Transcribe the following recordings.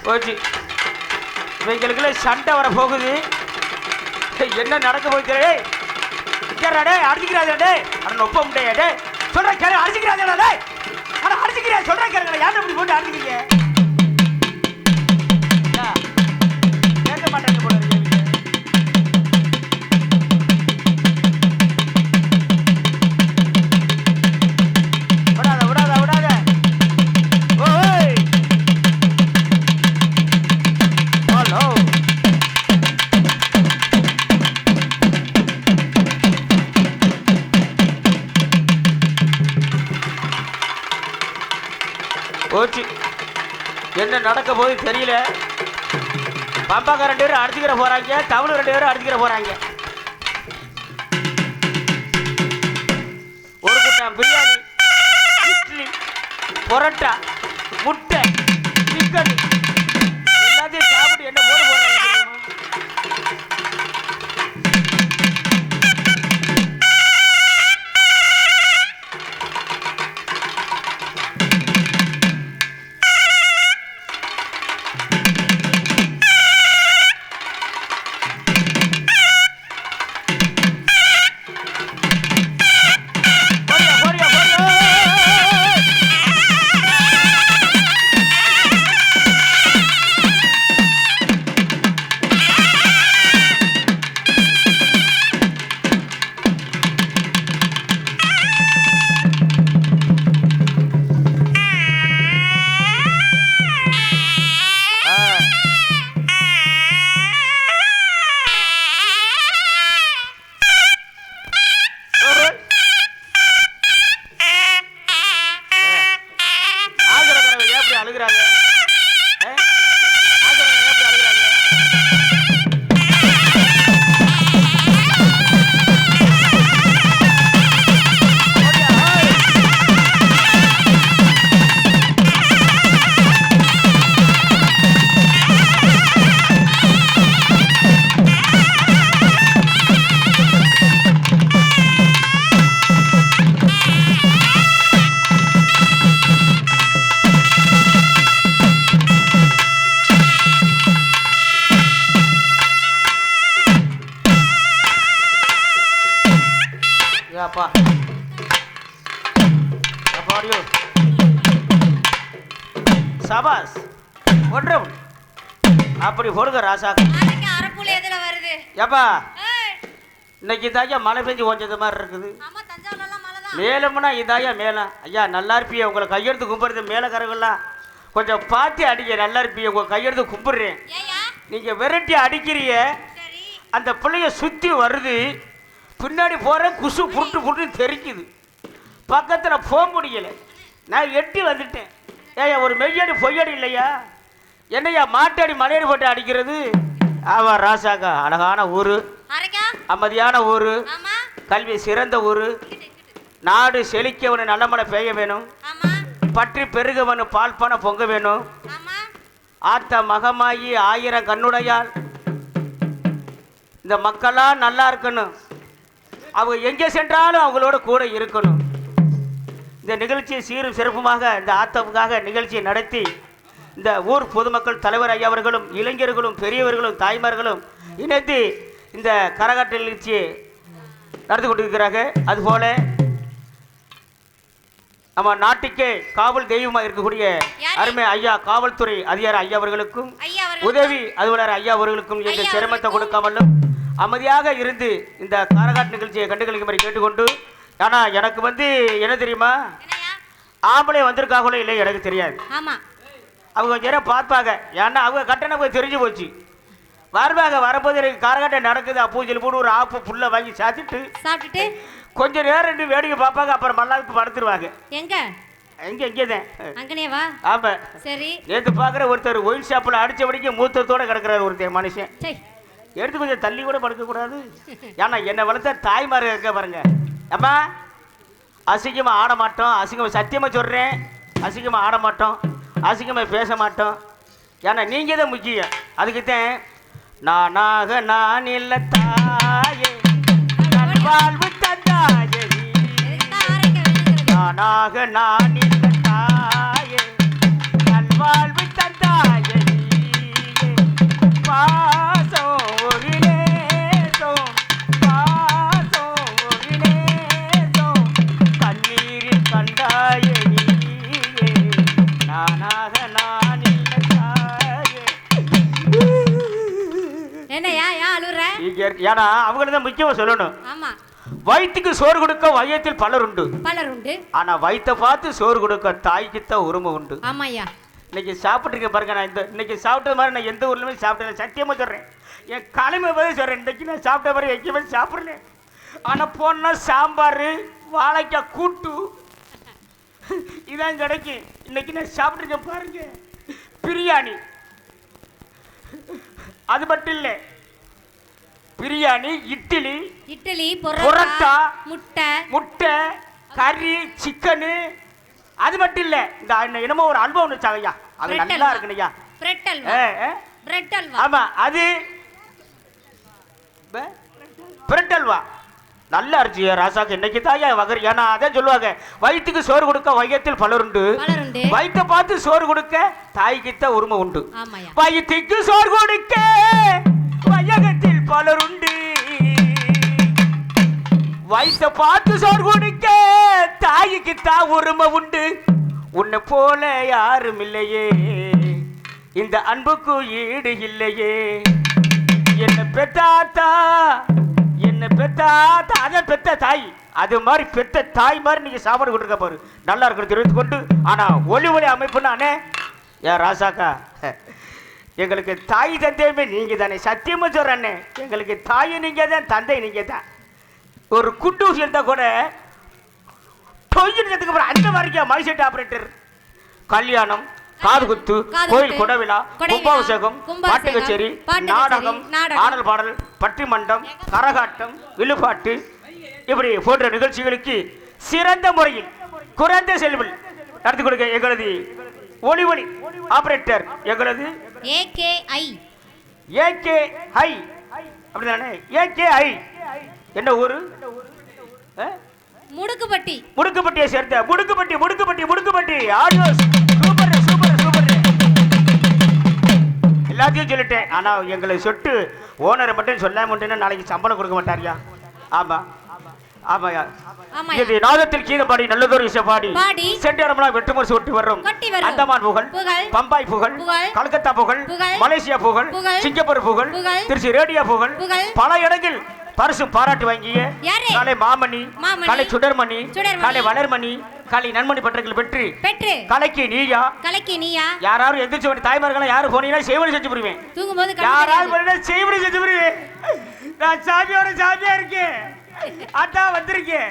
போச்சு. இவங்களுக்குள்ள சண்டை வர போகுது. என்ன நடக்க போகுது? கேடா அடிச்சுக்கிறாடே அண்ணன் ஒப்ப முடியாடே சொல்றேன் கேளு. அடிச்சுக்கிறாடே ஆனா அடிச்சுக்கிறா சொல்றேன் கேளுங்க. யாரும் இப்படி போட்டு அடிச்சுக்கிறீங்க? கேட்க மாட்டாங்க போல இருக்கு. போச்சு. என்ன நடக்க போது தெரியல. பம்பாக்க 2 பேரும் அடிச்சுக்கிற போறாங்க. தமிழ் 2 பேரும் அடிச்சுக்கிற போறாங்க. ஒரு கூட்டம் பிரியாணி, இட்லி, பொரோட்டா, முட்டை, சிக்கன் எல்லாத்தையும் சாப்பிட்டு என்ன போட போறாங்க தெரியுமா? சபாஸ் ஒன்றும் அப்படி போடுங்க ராசா. ஏப்பா இன்னைக்கு தாயா மழை பெஞ்சு கொஞ்சது மாதிரி இருக்குது. மேலம்னா இதாயா மேலம். ஐயா நல்லா இருப்பிய உங்களை கையெடுத்து கும்பிடுறது மேலக்கரங்கெல்லாம் கொஞ்சம் பார்த்து அடிக்க. நல்லா இருப்பிய உங்க கையெடுத்து கும்பிடுறேன். நீங்க விரட்டி அடிக்கிறீங்க. அந்த பிள்ளைய சுற்றி வருது. பின்னாடி போகிற குசு புருட்டு புருட்டு தெரிக்குது. பக்கத்தில் போக முடியலை. நான் எட்டி வந்துட்டேன். ஏயா ஒரு மெய்யடி பொய்யடி இல்லையா? என்னையா மாட்டடி மலையடி போட்டு அடிக்கிறது? ஆமா ராசாக்கா அழகான ஊர், அமைதியான ஊர், கல்வி சிறந்த ஊர், நாடு செழிக்கவனு நல்ல மழை பெய்ய வேணும், பற்றி பெருகவனு பால் பணம் பொங்க வேணும், ஆத்த மகமாயி 1000 கண்ணுடையால் இந்த மக்கள்லாம் நல்லா இருக்கணும். அவங்க எங்கே சென்றாலும் அவங்களோட கூட இருக்கணும். இந்த நிகழ்ச்சியை சீரும் சிறப்புமாக இந்த ஆத்தமுக்காக நிகழ்ச்சியை நடத்தி இந்த ஊர் பொதுமக்கள் தலைவர் ஐயா அவர்களும் இளைஞர்களும் பெரியவர்களும் தாய்மார்களும் இணைந்து இந்த கரகாட்ட நிகழ்ச்சியை நடத்தி கொண்டிருக்கிறாங்க. அதுபோல நம்ம நாட்டுக்கே காவல் தெய்வமாக இருக்கக்கூடிய அருமை ஐயா காவல்துறை அதிகாரி ஐயா அவர்களுக்கும் உதவி அலுவலர் ஐயா அவர்களுக்கும் எந்த சிரமத்தை கொடுக்காமலும் அமைதியாக இருந்து இந்த கரகாட்ட நிகழ்ச்சியை கண்டுகளிக்கும்படி கேட்டுக்கொண்டு, ஆனா எனக்கு என்ன தெரியுமா, ஆம்பளை வந்திருக்காங்களோ இல்லை எனக்கு தெரியாது. அவங்க கொஞ்ச நேரம் பார்ப்பாங்க. ஏன்னா அவங்க கட்டணம் போய் தெரிஞ்சு போச்சு. வருவாங்க. வரும்போது எனக்கு கரகாட்டம் நடக்குது அப்பூஜல் போட்டு ஒரு ஆப்பு புல்ல வாங்கி சாப்பிட்டுட்டு கொஞ்ச நேரம் 2 வேடிக்கை பார்ப்பாங்க. அப்புறம் மல்லாவுக்கு படுத்துருவாங்க. ஆமா சரி. நேற்று பார்க்குற ஒருத்தர் ஒயின் ஷாப்பில் அடிச்சபடிக்கு மூத்தத்தோட கிடக்குறாரு ஒருத்தர் மனுஷன். எடுத்து கொஞ்சம் தள்ளி கூட படுக்கக்கூடாது. ஏன்னா என்னை வளர்த்த தாய்மார்கள் இருக்க பாருங்க. அம்மா அசிங்கமாக ஆட மாட்டோம். அசிங்கமாக சத்தியமாக சொல்கிறேன். அசிங்கமாக ஆட மாட்டோம், அசிங்கமாக பேச மாட்டோம். ஏன்னா நீங்கள் தான் முக்கியம். அதுக்குத்தான் நானாக நான் இல்லை தாயே வாழ்வு தந்தாயே, நானாக நான் இல்லை தாயே வாழ்வு தந்தாயே, ஏன்னா அவங்கள தான் முக்கியமா சொல்லணும். ஆமா, வயிற்றுக்கு சோறு கொடுக்க வையத்தில் பலர் உண்டு. ஆனா வயிற்ற பார்த்து சோறு கொடுக்க தாய்க்கு தான் உரிமை உண்டு. ஆமாய்யா. இன்னைக்கு சாப்பிட்டுருக்க பாருங்க, நான் இன்னைக்கு சாப்பிட்டது மாதிரி நான் எந்த ஊர்லயுமே சாப்பிட்டேன், சத்தியமா சொல்றேன். என் கிளம்பி போய் சொல்றேன், இன்னைக்கு நான் சாப்பிட்ட மாதிரி வைக்கவே சாப்பிட்றேன். ஆனா போனா சாம்பார் வாழைக்காய் கூட்டு இதான் கிடைக்கும். இன்னைக்கு நான் சாப்பிட்டுருக்க பாருங்க, பிரியாணி. அது மட்டும் இல்லை, பிரியாணி, இட்லி, புரோட்டா, முட்டை, கறி, சிக்கனு. அது மட்டும் இல்ல, இந்த என்னமோ ஒரு அல்வா ஒன்று வச்சாங்கய்யா, அது நல்லா இருக்குங்கய்யா. ஆமா, அது பிரெட் அல்வா நல்லா இருந்துச்சு ராசாக்கு. இன்னைக்கு தாயா வகர். ஏன்னா அதான் சொல்லுவாங்க, வயிற்றுக்கு சோறு கொடுக்க வையத்தில் பலருண்டு, வயிற்ற பார்த்து சோறு கொடுக்க தாய்க்குத்தான் உரிமை உண்டு. வயிற்றுக்கு சோறு கொடுக்க வையகத்தில் பலருண்டு, வயிற்ற பார்த்து சோறு கொடுக்க தாய்க்குத்தான் உரிமை உண்டு. உன்னை போல யாரும் இல்லையே, இந்த அன்புக்கு ஈடு இல்லையே. என்ன பெத்தாத்தா, என்ன பெத்தாத்தா, அதான் பெத்த தாய். அது மாதிரி பெத்த தாய் மாதிரி நீங்க சாப்பாடு கொடுக்க பாரு, நல்லா இருக்கணும் தெரிவித்து கொண்டு. ஆனா ஒளி அமைப்புனானே ஏன் ராசாக்கா, எங்களுக்கு தாய் தந்தையுமே நீங்க தானே. சத்தியமா சொல்றேன்னே, எங்களுக்கு தாய் நீங்க தான், தந்தை நீங்க தான். ஒரு குண்டு இருந்தா கூட அந்த மாதிரி மைசெட் ஆபரேட்டர், கல்யாணம், காதுகுத்து, கோயில் குடவிழா, கும்பாபிஷேகம், பாட்டு கச்சேரி, நாடகம், ஆடல் பாடல், பட்டிமன்றம், கரகாட்டம், வில்லுப்பாட்டு, இப்படி போன்ற நிகழ்ச்சிகளுக்கு சிறந்த முறையில் குறைந்த செலவில் நடத்தி கொடுக்க எங்களது ஒளி ஆபரேட்டர், எங்களது ஏகேஐ அப்படிதானே? ஏகேஐ என்ன ஊரு? முடுக்குப்பட்டியை சேர்ந்த Mudukkupatti audios. Super super super, எல்லாத்தையும் சொல்லிட்டேன். ஆனா எங்களை சொட்டு ஓனரை மட்டும் சொல்லாம நாளைக்கு சம்பளம் கொடுக்க மாட்டாரியா? ஆமா ஆமாயா. இது நாதத்தில் கீதப்பாடி நல்லதொரு இசைப்பாடி செட்டியாரம்லாம் வெட்டுமரசு ஒட்டி வரும். அந்தமான் புகழ், பம்பாய் புகழ், கல்கத்தா புகழ், மலேசியா புகழ், சிங்கப்பூர் புகழ், திருச்சி ரேடியோ புகழ், பல இடங்கள் பரிசு பாராட்டு வாங்கிய காலை மாமணி, காலை சுடர்மணி, காலை வளர்மணி, காலை நன்மணி பட்டங்கள் பெற்று கலைக்கு நீயா யாராவது எந்திரிச்சு வேண்டிய தாய்மார்கள் யாரும் போனீங்கன்னா செய்வனை செஞ்சு புரிவேன். யாராவது செய்வனை செஞ்சு புரிவேன். நான் சாமியா இருக்கேன், அதான் வந்திருக்கேன்.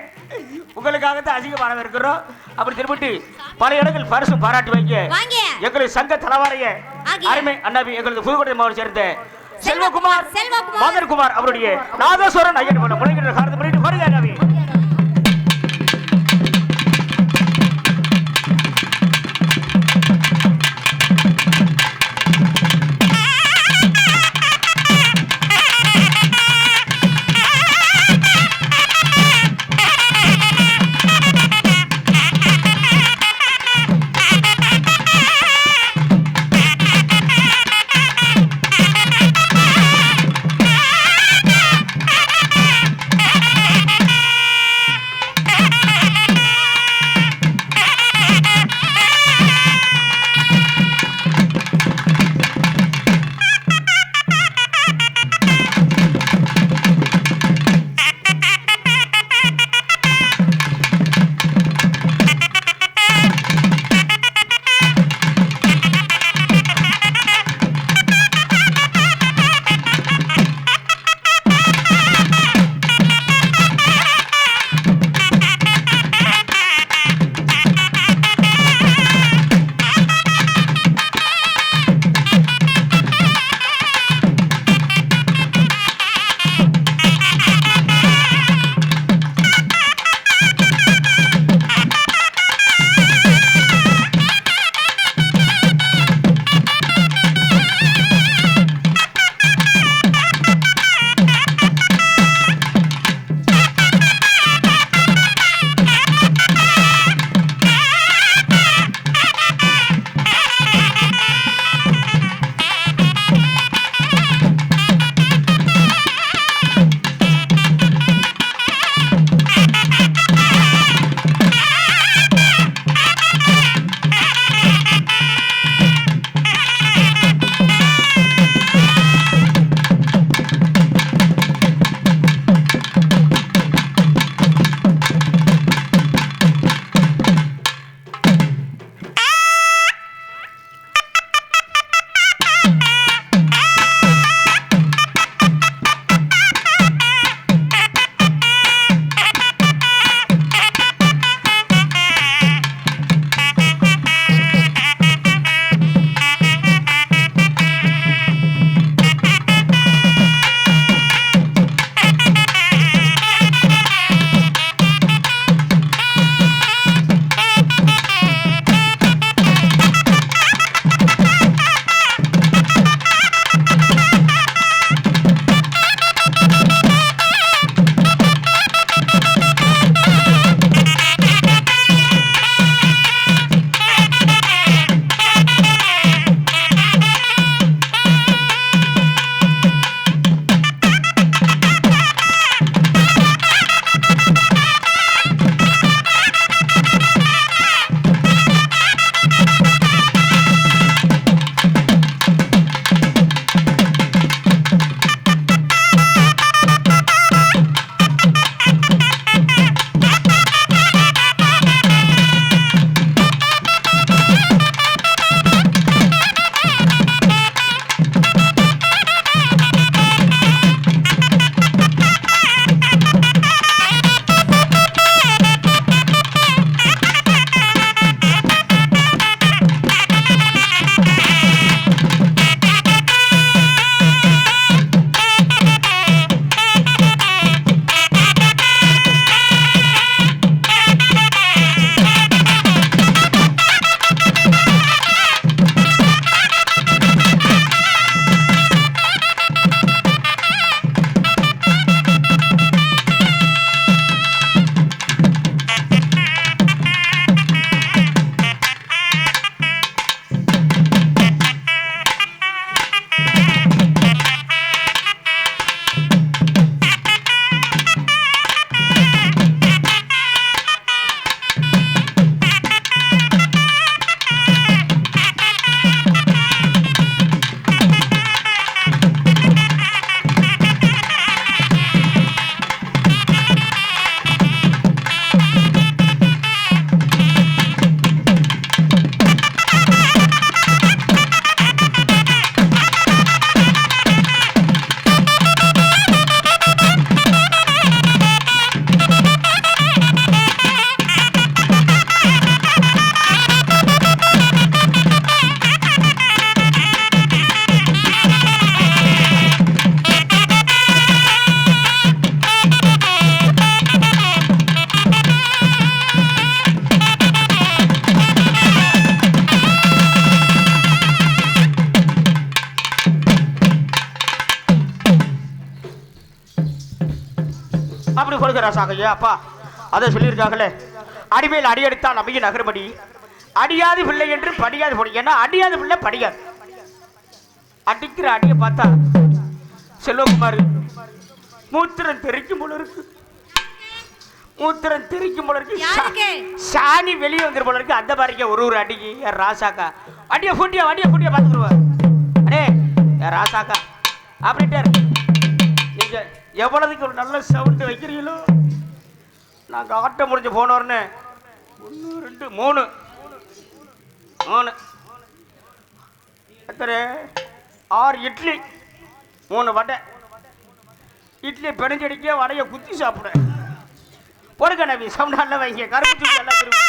உங்களுக்காகத்தான் அதிகமாக இருக்கிறோம். அப்படி திரும்பிட்டு பல இடங்கள் பரிசு பாராட்டு வாங்கிய எங்களுக்கு சங்க தலைவாரிய அருமை அண்ணாவி எங்களது புதுக்கோட்டை மாவட்டம் சேர்ந்த செல்வகுமார் மதன்குமார் அவருடைய நாதஸ்வரன் ஐயன் முனைகின்ற காரணம் பண்ணிட்டு வருகிறார். முருகராசாக ஐயா அப்பா அதை சொல்லியிருக்காங்களே, அடிமையில் அடி எடுத்தால் நம்பிக்கை நகர்படி, அடியாது பிள்ளை என்று படியாது போடி. ஏன்னா அடியாது பிள்ளை படியாது. அடிக்கிற அடியை பார்த்தா செல்வகுமார் மூத்திரம் தெரிக்கும் போல இருக்கு, மூத்திரம் தெரிக்கும் போல இருக்கு, சாணி வெளியே வந்துரு போல இருக்கு. அந்த மாதிரிக்க ஒரு அடிக்கு ராசாக்கா வண்டியை பூட்டியா பார்த்துக்குருவார். அடே ராசாக்கா அப்படின்ட்டு நீங்க எவ்வளவுக்கு ஒரு நல்ல சவுண்டு வைக்கிறீங்களோ. நாங்கள் ஆட்டம் முடிஞ்சு போனோர்னு 1 2 3 எத்தனை 6 இட்லி 3 வடை. இட்லியை பெருஞ்சடிக்க வடையை குத்தி சாப்பிட பொறுக்க நபி சவுண்ட் நல்லா வைங்க. கருப்பு எல்லாம் திரும்ப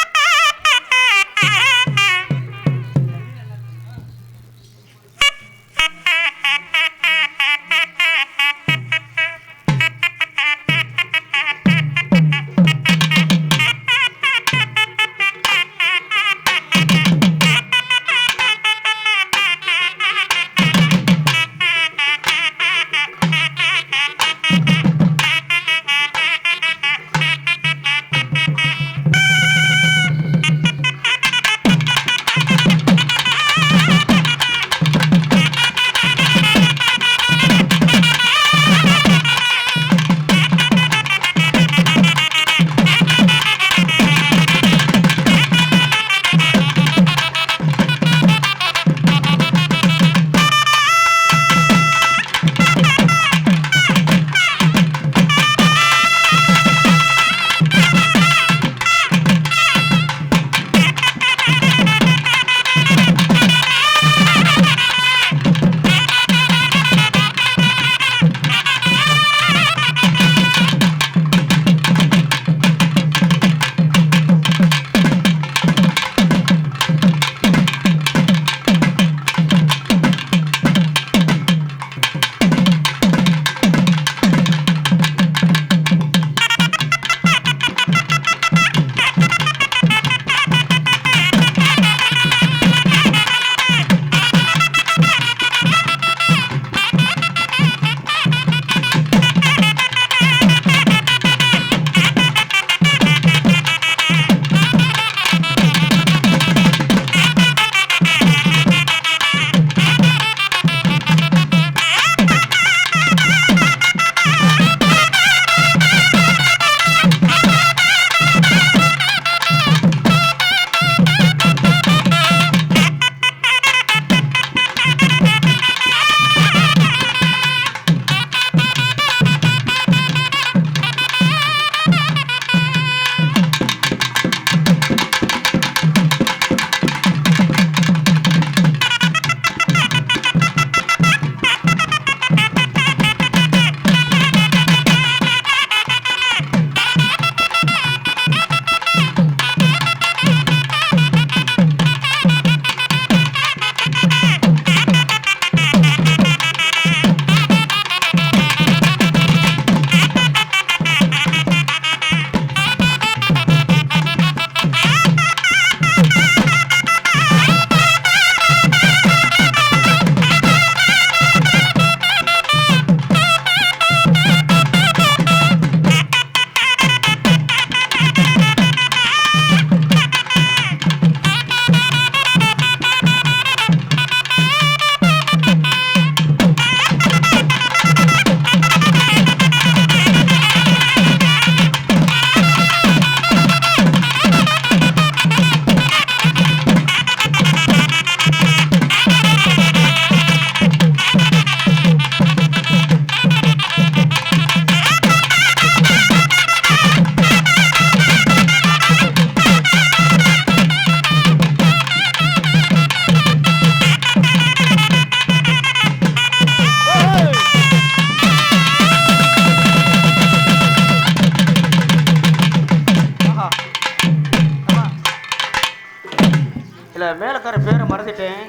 மேலக்கார பேரை மறந்துட்டேன்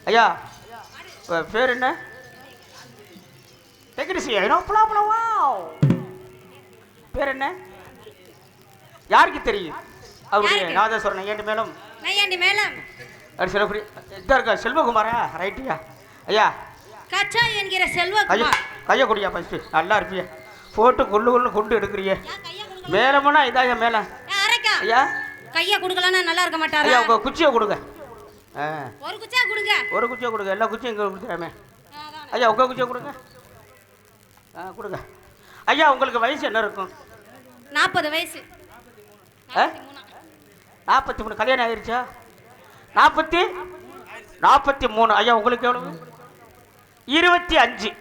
ஐயா. பேர் என்ன? பேர் என்ன? யாருக்கு தெரியும்? அவருடைய நாதஸ்வரன் நையாண்டி மேளம். நையாண்டி மேளம் அது சொல்லக்கூடிய இதா இருக்கா செல்வகுமாரா? ரைட்டியா ஐயா. கச்சா என்கிற செல்வகுமார். கையை கொடியா ஃபர்ஸ்ட். நல்லா இருப்பியா? போட்டு கொண்டு எடுக்கிறியே மேலமுன்னா இதாயா மேல ஐயா கையை கொடுக்கலன்னா நல்லா இருக்க மாட்டாரா? ஐயா உங்க குச்சியை கொடுங்க. ஒரு குச்சியா கொடுங்க. ஒரு குச்சியை கொடுங்க. எல்லா குச்சியும் இங்கே கொடுத்துறாமே. ஐயா உங்க குச்சியை கொடுங்க. கொடுங்க. ஐயா உங்களுக்கு வயசு என்ன இருக்கும்? 40 வயசு. 43. கல்யாணம் ஆயிருச்சா? 43. ஐயா உங்களுக்கு எவ்வளவு? 25.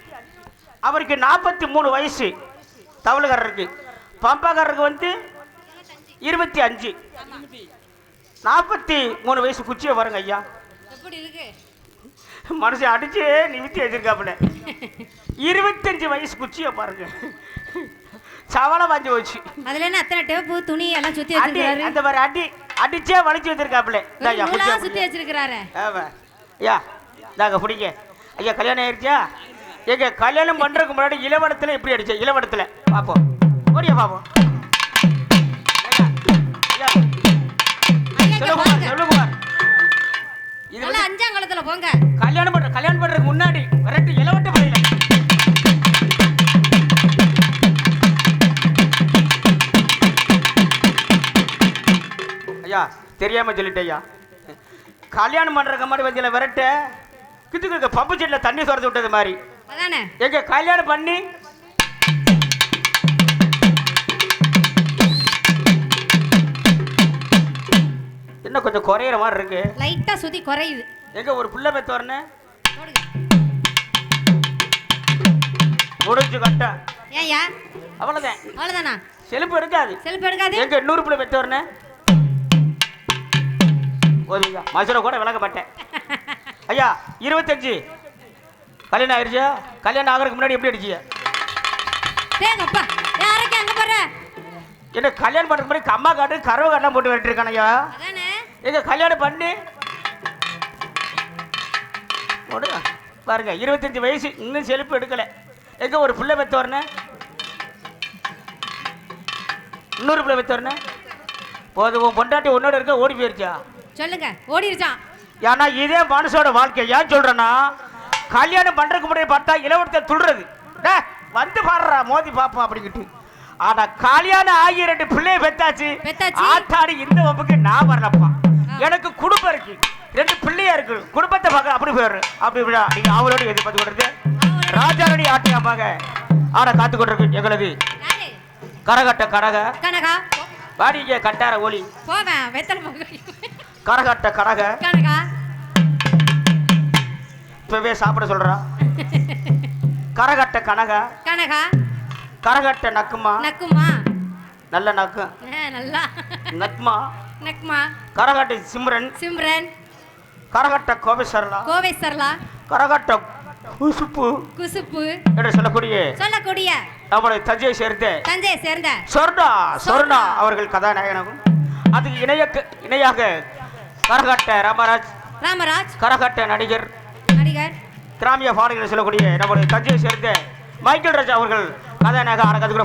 அவருக்கு 43 வயசு. தவளுக்காரருக்கு. பம்பாக்காரருக்கு வந்து 25. 43 வயசு குச்சியை பாருங்க ஐயா. எப்படி இருக்கு? மனுஷன் அடிச்சு நிமித்தி வச்சிருக்காப்புல. 25 வயசு குச்சியை பாருங்க. சவளை வாங்கி வச்சு அதுல என்ன அத்தனை டேப்பு துணி எல்லாம் சுத்தி வச்சிருக்காரு. அந்த மாதிரி அடிச்சே வலிச்சு வச்சிருக்காப்புல. சுத்தி வச்சிருக்காரு. ஐயா நாங்க பிடிங்க. ஐயா கல்யாணம் ஆயிருச்சா? எங்க கல்யாணம் பண்றதுக்கு முன்னாடி இளவடத்துல எப்படி அடிச்ச? இளவடத்துல பாப்போம். ஓடியா பாப்போம். அஞ்சாங்கலத்துல போங்க. கல்யாணம் பண்றதுக்கு முன்னாடி விரட்டு இளவட்ட படையில. ஐயா தெரியாம சொல்லிட்டேன் ஐயா. கல்யாணம் பண்றதுக்கு முன்னாடி வந்தியில விரட்ட கித்துக்கு பம்பு செட்ல தண்ணி திறந்து விட்டது மாதிரி. எங்க கல்யாணம் பண்ணி என்ன கொஞ்சம் குறையிற மாதிரி இருக்கு. லைட்டா சுத்தி குறையுது. எங்க ஒரு புள்ள பெத்து வரனே முடிஞ்சு கட்ட. ஏயா அவ்வளவுதான். அவ்வளவுதானா? செல்ஃப் எடுக்காது. செல்ஃப் எடுக்காது. எங்க 100 புள்ள பெத்து வரனே ஓதியா மசுரை கூட விளக்க மாட்டேன். ஐயா 25. கல்யாணம் ஆயிருச்சா? கல்யாணம் ஆகிறதுக்கு முன்னாடி எப்படி அடிச்சிய? தேங்கப்பா யாருக்கு அங்க பாரு. என்ன கல்யாணம் பண்றதுக்கு முன்னாடி கம்மா காட்டு கறவை காட்டெல்லாம் போட்டு விட்டு இருக்கான ஐயா. அதானே எங்க கல்யாணம் பண்ணி பாருங்க 25 வயசு இன்னும் செல்ஃப் எடுக்கல. எங்க ஒரு புள்ள பெத்து வரனே 100 புள்ள பெத்து வரனே போதும். பொண்டாட்டி உன்னோட இருக்க ஓடி போயிருச்சா? சொல்லுங்க ஓடிருச்சான். ஏன்னா இதே மனுஷோட வாழ்க்கை. ஏன் சொல்றேன்னா கல்யாணம் பண்றதுக்கு முன்னாடி பார்த்தா இளவரத்தை துள்ளுறது வந்து பாடுறா மோதி பாப்போம் அப்படிங்கிட்டு. ஆனா கல்யாணம் ஆகி 2 பிள்ளைய பெத்தாச்சு. ஆத்தாடி இந்த வம்புக்கு நான் வரலப்பா. எனக்கு குடும்பம் இருக்கு, 2 பிள்ளையா இருக்கு. குடும்பத்தை பார்க்க அப்படி போயிடுற அப்படி விழா நீங்க அவளோட எது பார்த்து கொடுத்து ராஜாரடி ஆட்டியாப்பாங்க. ஆனா காத்து கொண்டிருக்கு எங்களது கரகட்ட கனகா வாடிங்க கட்டார ஒலி போவேன் வெத்தல கரகட்ட கனகா இப்பவே சாப்பிட சொல்றா. கரகட்ட கனகா கரகட்ட நக்குமா நல்ல நக்கு நல்லா நக்மா கரகட்ட சிம்ரன் கரகட்ட கோவேசர்லா கரகட்ட குசுப்பு என்று சொல்லக்கூடிய நம்முடைய தஞ்சையை சேர்ந்த சொர்ணா அவர்கள் கதாநாயகனாகும். அதுக்கு இணையாக கரகட்ட ராமராஜ் கரகட்ட நடிகர் கிராமிய பாடல்களை சொல்லக்கூடிய நம்முடைய தஞ்சையை சேர்ந்த மைக்கேல் ராஜா அவர்கள் கதாநாயக ஆரம்பிக்கிற